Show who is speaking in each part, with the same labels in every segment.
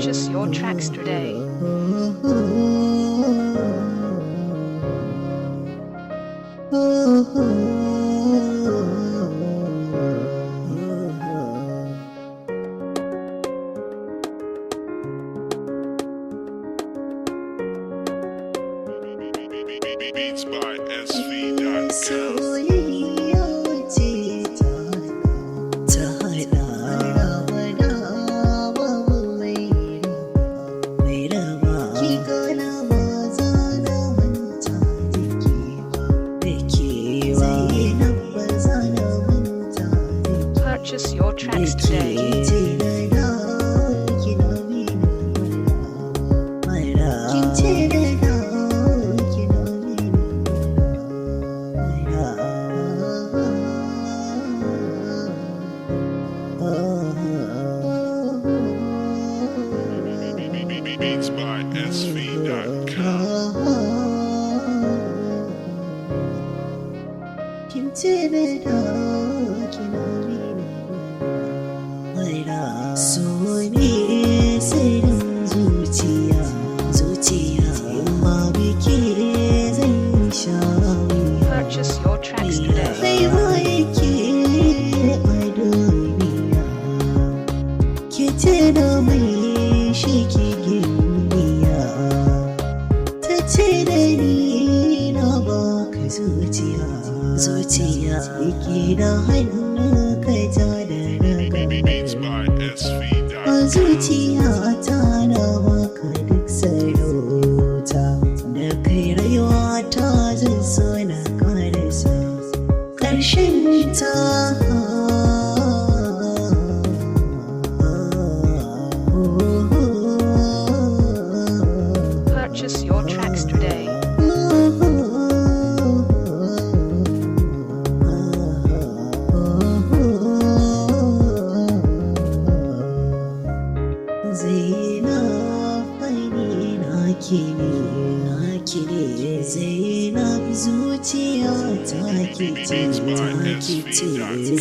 Speaker 1: Purchase your tracks today.
Speaker 2: Beats by SV.com.
Speaker 1: Purchase your tracks today.
Speaker 2: Beats by SV.com.
Speaker 3: So ne sirrin zuciya, ma biki zan sha wuya.
Speaker 1: Purchase your tracks today.
Speaker 3: Baiwa yake a duniya, ke ce da mai shi ke giniya. Ta ce da ni na baka zuciya, yake da hannu ka ja da
Speaker 2: Beats
Speaker 3: raga.
Speaker 2: by SV.com.
Speaker 3: A zuciyata na baka duk sarauta, da kai rayuwa ta zan so na karasa ƙarshen ta.
Speaker 1: Purchase your tracks today.
Speaker 3: Zainab fani naki ne, Zainab zuciya ta kice,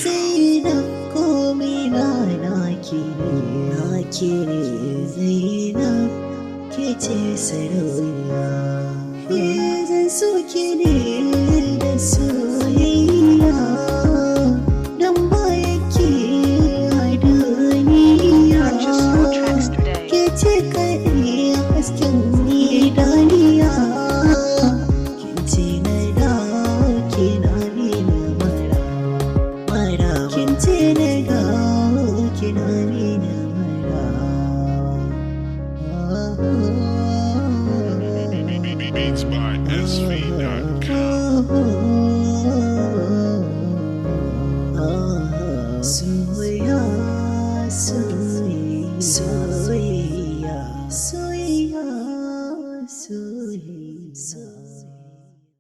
Speaker 3: Zainab komai na naki ne, Zainab ke ce sarauniya. Zan so ki ne da soyayya, dan ba yake a duniya.
Speaker 1: Purchase your tracks today.
Speaker 3: Ke ce kaɗai hasken idaniya, kin ce na dawo kina nuna mara, kin ce na dawo kina nuna mara.
Speaker 2: Beats by SV.com.
Speaker 3: Soyayya, soyayya, soyayya.